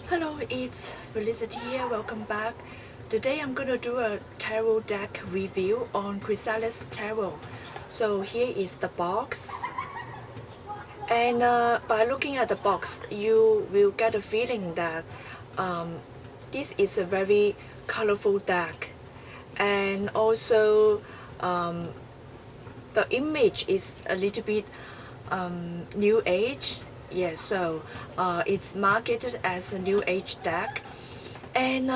Hello, it's Felicity here. Welcome back. Today I'm going to do a tarot deck review on Chrysalis tarot. So here is the box. And by looking at the box, you will get a feeling that this is a very colorful deck. And also the image is a little bit new age. Yes, so it's marketed as a new age deck. And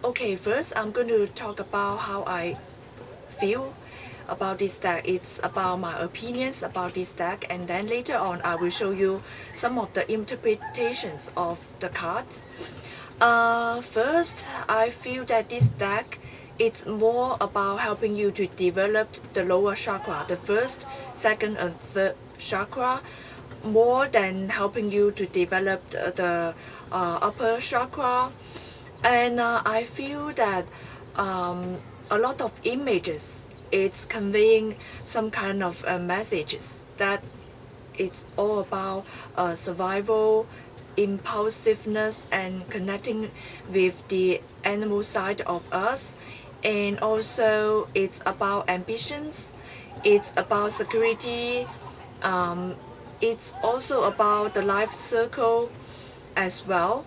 okay, first I'm going to talk about how I feel about this deck. It's about my opinions about this deck, and then later on I will show you some of the interpretations of the cards. First, I feel that this deck it's more about helping you to develop the lower chakra, the first, second, and third chakra, more than helping you to develop the upper chakra. And I feel that a lot of images, it's conveying some kind of messages that it's all about survival, impulsiveness, and connecting with the animal side of us. And also it's about ambitions, it's about security, it's also about the life circle as well.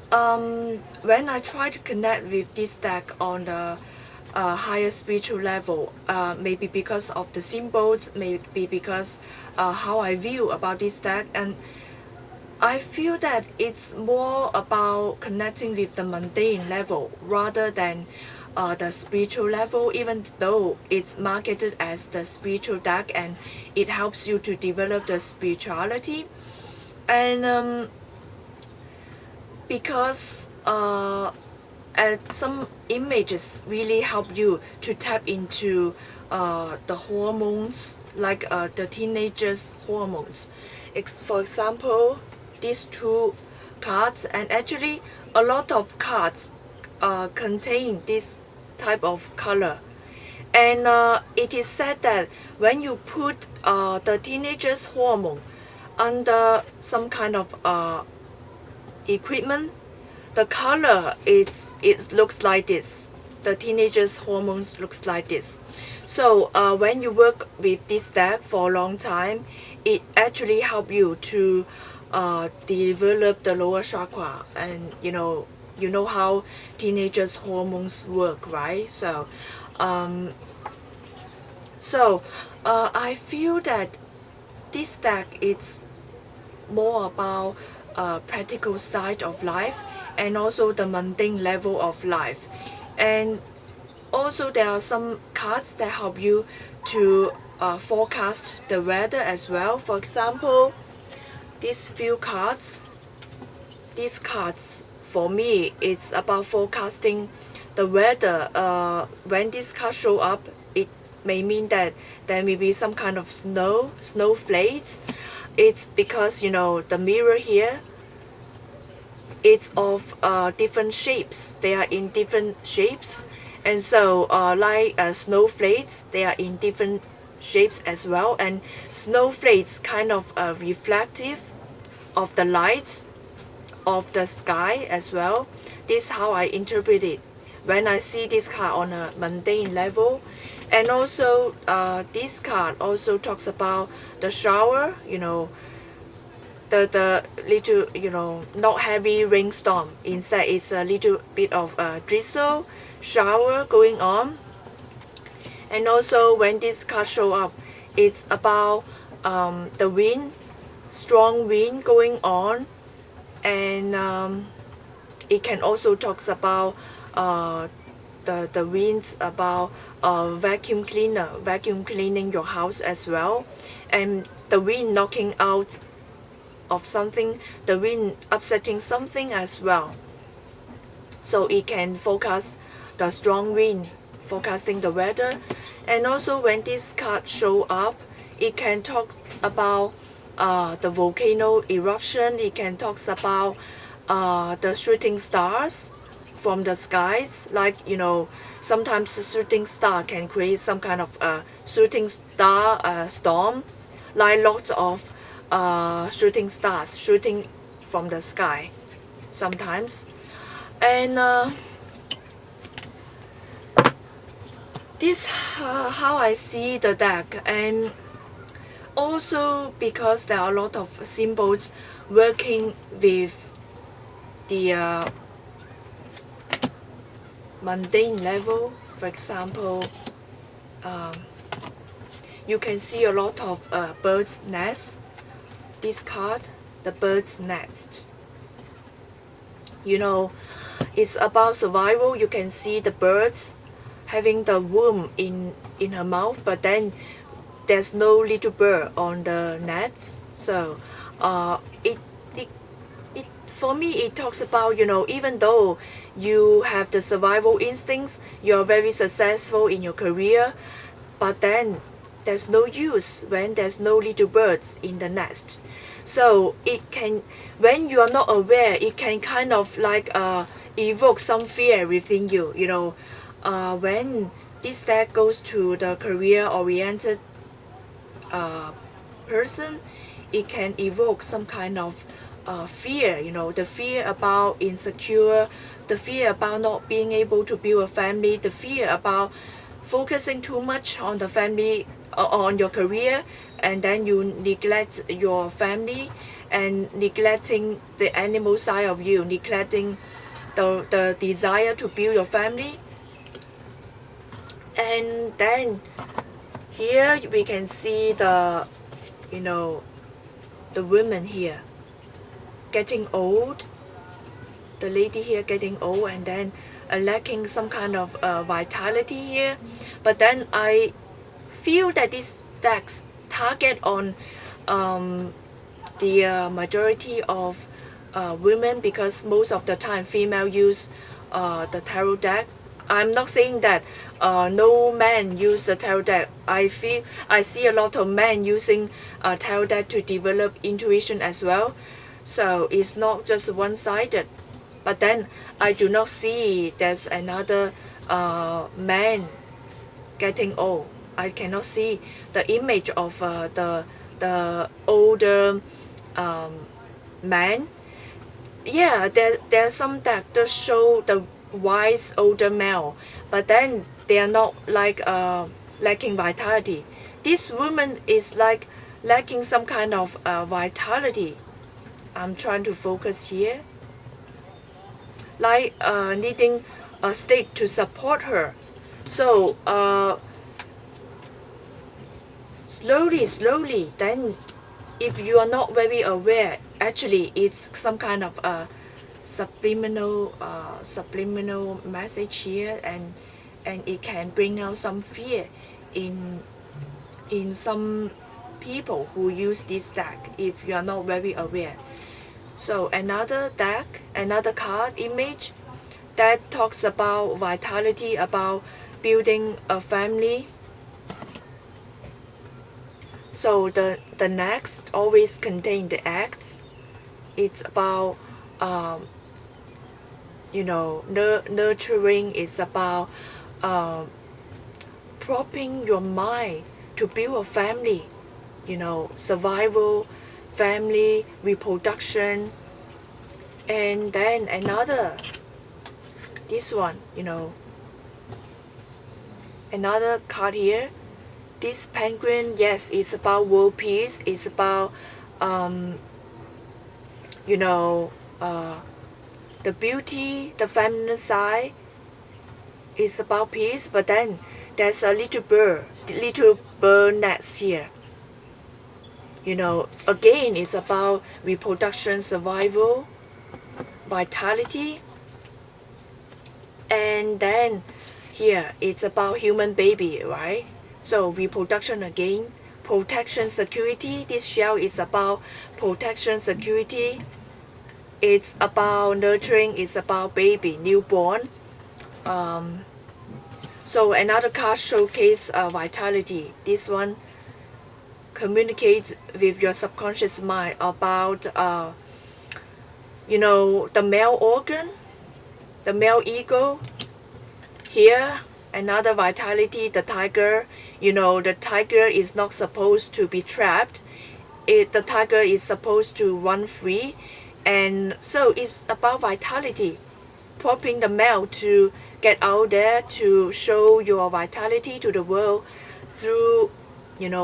When I try to connect with this deck on the higher spiritual level, maybe because of the symbols, maybe because how I view about this deck, and I feel that it's more about connecting with the mundane level rather than the spiritual level, even though it's marketed as the spiritual deck and it helps you to develop the spirituality. And because some images really help you to tap into the hormones, like the teenagers' hormones. For example, these two cards, and actually a lot of cards contain this type of color. And it is said that when you put the teenagers' hormone under some kind of equipment, the color it looks like this. The teenagers' hormones looks like this. So when you work with this deck for a long time, it actually help you to develop the lower chakra. And you know how teenagers' hormones work, right? So I feel that this deck is more about practical side of life and also the mundane level of life. And also there are some cards that help you to forecast the weather as well. For example, these cards for me, it's about forecasting the weather. When these cards show up, it may mean that there may be some kind of snowflakes. It's because the mirror here, it's of different shapes. They are in different shapes, and so like snowflakes, they are in different shapes as well. And snowflakes kind of reflective of the lights of the sky as well. This is how I interpret it when I see this card on a mundane level. And also this card also talks about the shower, the little, not heavy rainstorm. Instead, it's a little bit of a drizzle shower going on. And also when this card show up, it's about the wind, strong wind going on. And it can also talks about the winds, about vacuum cleaning your house as well, and the wind knocking out of something, the wind upsetting something as well. So it can forecast the strong wind, forecasting the weather. And also when this card show up, it can talk about the volcano eruption. It can talk about the shooting stars from the skies. Like sometimes the shooting star can create some kind of shooting star storm, like lots of shooting stars shooting from the sky. sometimes. And this how I see the deck. And also because there are a lot of symbols working with the mundane level. For example, you can see a lot of bird's nests. This card, the bird's nest. You know, it's about survival. You can see the birds having the worm in her mouth, but then there's no little bird on the nets. So it for me, it talks about, you know, even though you have the survival instincts, you're very successful in your career, but then there's no use when there's no little birds in the nest. So it can, when you are not aware, it can kind of like evoke some fear within you. You know, when this deck goes to the career-oriented person, it can evoke some kind of fear, you know, the fear about insecure, the fear about not being able to build a family, the fear about focusing too much on the family, on your career, and then you neglect your family, and neglecting the animal side of you, neglecting the desire to build your family. And then here we can see the, you know, the woman here getting old, the lady here getting old, and then lacking some kind of vitality here. But then I feel that these decks target on the majority of women, because most of the time female use the tarot deck. I'm not saying that no man use the tarot deck. I see a lot of men using tarot deck to develop intuition as well. So it's not just one-sided. But then I do not see there's another man getting old. I cannot see the image of the older man. Yeah, there's some that does show the wise older male, but then they are not like lacking vitality. This woman is like lacking some kind of vitality. I'm trying to focus here. Like needing a state to support her. So slowly, then if you are not very aware, actually it's some kind of subliminal message here, and it can bring out some fear in some people who use this deck if you are not very aware. So another deck, another card image that talks about vitality, about building a family. So the next always contain the acts. It's about you know, nurturing. Is about propping your mind to build a family, you know, survival, family, reproduction. And then another, this one, you know, another card here, this penguin. Yes, it's about world peace. It's about you know, the beauty, the feminine side is about peace. But then there's a little bird nest here. You know, again, it's about reproduction, survival, vitality. And then here it's about human baby, right? So reproduction again, protection, security. This shell is about protection, security. It's about nurturing. It's about baby, newborn. So another card showcase vitality. This one communicates with your subconscious mind about you know, the male organ, the male ego. Here another vitality, the tiger. You know, the tiger is not supposed to be trapped. The tiger is supposed to run free. And so it's about vitality, prompting the male to get out there to show your vitality to the world through,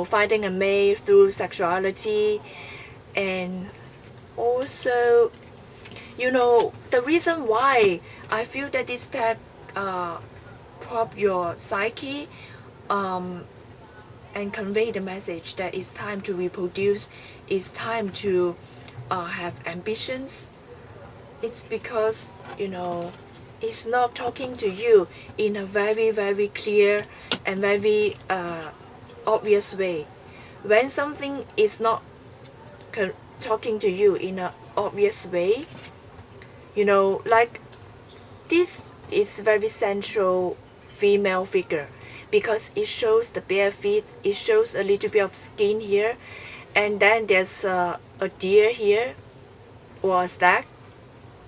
finding a mate, through sexuality. And also, the reason why I feel that this tag prop your psyche, and convey the message that it's time to reproduce, it's time to have ambitions. It's because, it's not talking to you in a very, very clear and very obvious way. When something is not talking to you in an obvious way, like this is very central female figure, because it shows the bare feet, it shows a little bit of skin here, and then there's a deer here, or a stag,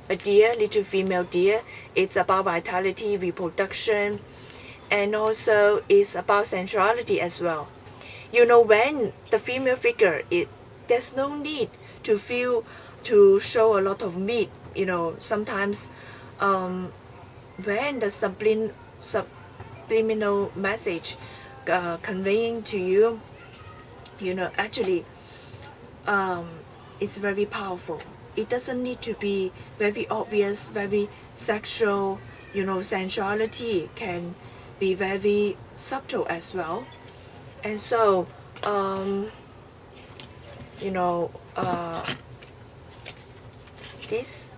a deer, little female deer. It's about vitality, reproduction, and also it's about sensuality as well. When the female figure, there's no need to show a lot of meat. Sometimes when the subliminal message conveying to you, actually it's very powerful. It doesn't need to be very obvious, very sexual. Sensuality can be very subtle as well. And so, this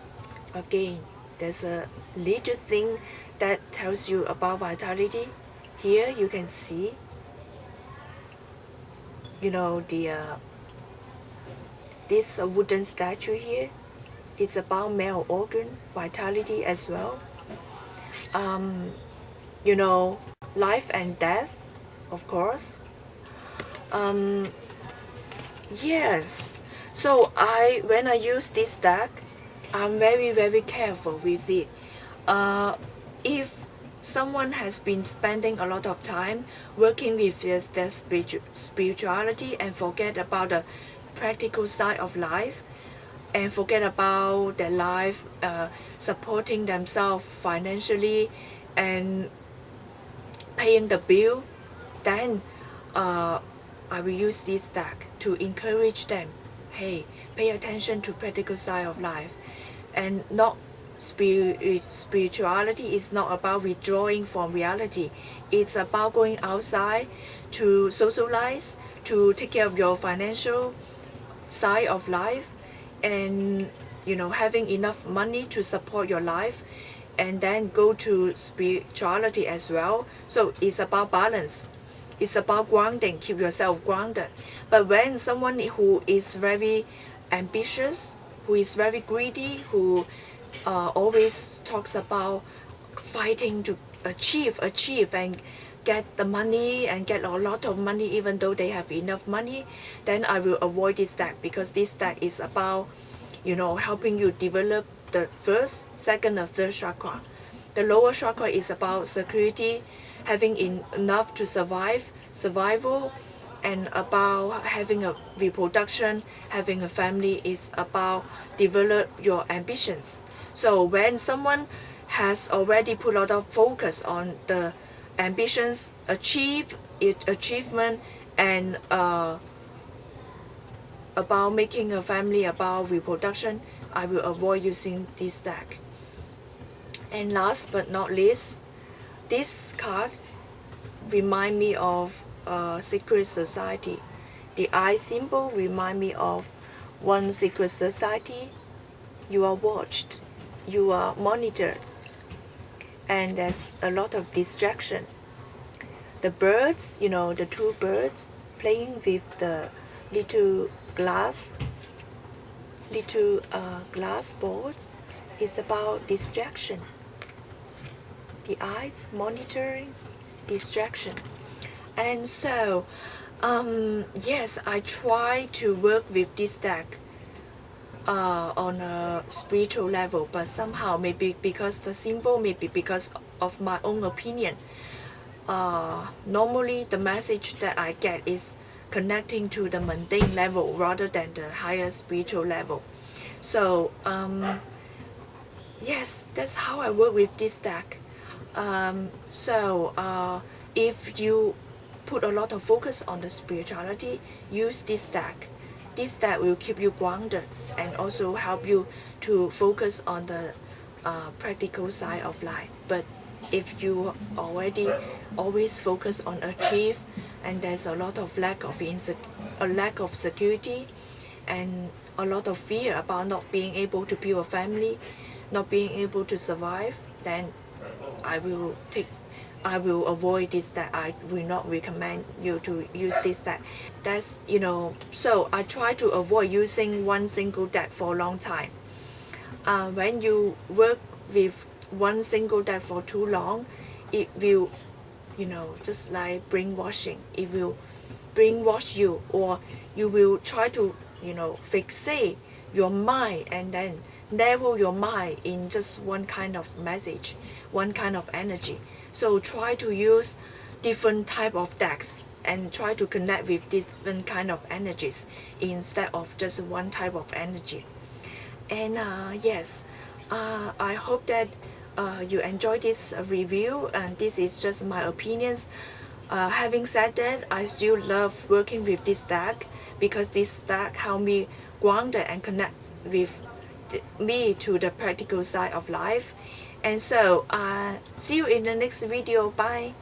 again, there's a little thing that tells you about vitality. Here you can see, this wooden statue here. It's about male organ vitality as well. Life and death, of course. Yes. So when I use this deck, I'm very, very careful with it. If someone has been spending a lot of time working with their spirituality and forget about the practical side of life, and forget about their life supporting themselves financially and paying the bill, then I will use this deck to encourage them. Hey, pay attention to practical side of life, and not spirituality is not about withdrawing from reality. It's about going outside to socialize, to take care of your financial side of life, and having enough money to support your life, and then go to spirituality as well. So it's about balance. It's about grounding, keep yourself grounded. But when someone who is very ambitious, who is very greedy, who always talks about fighting to achieve and get the money and get a lot of money even though they have enough money, then I will avoid this deck, because this deck is about helping you develop the first, second, or third chakra. The lower chakra is about security, having enough to survival, and about having a reproduction, having a family. Is about develop your ambitions. So when someone has already put a lot of focus on the ambitions, achievement, and about making a family, about reproduction, I will avoid using this deck. And last but not least, this card remind me of secret society. The eye symbol remind me of one secret society. You are watched, you are monitored, and there's a lot of distraction. The birds, the two birds playing with the little glass balls, is about distraction. The eyes monitoring distraction. And so yes, I try to work with this deck on a spiritual level, but somehow, maybe because the symbol, maybe because of my own opinion, normally the message that I get is connecting to the mundane level rather than the higher spiritual level. So yes, that's how I work with this deck. If you put a lot of focus on the spirituality, use this deck. This deck will keep you grounded and also help you to focus on the practical side of life. But if you already always focus on achieve, and there's a lot of a lack of security, and a lot of fear about not being able to build a family, not being able to survive, then I will avoid this deck. I will not recommend you to use this deck. That's, so I try to avoid using one single deck for a long time. When you work with one single deck for too long, it will, just like brainwashing. It will brainwash you, or you will try to, fixate your mind and then narrow your mind in just one kind of message, one kind of energy. So try to use different type of decks and try to connect with different kind of energies instead of just one type of energy. And yes, I hope that you enjoy this review, and this is just my opinions. Having said that, I still love working with this deck because this deck help me grounded and connect with me to the practical side of life. And so see you in the next video. Bye.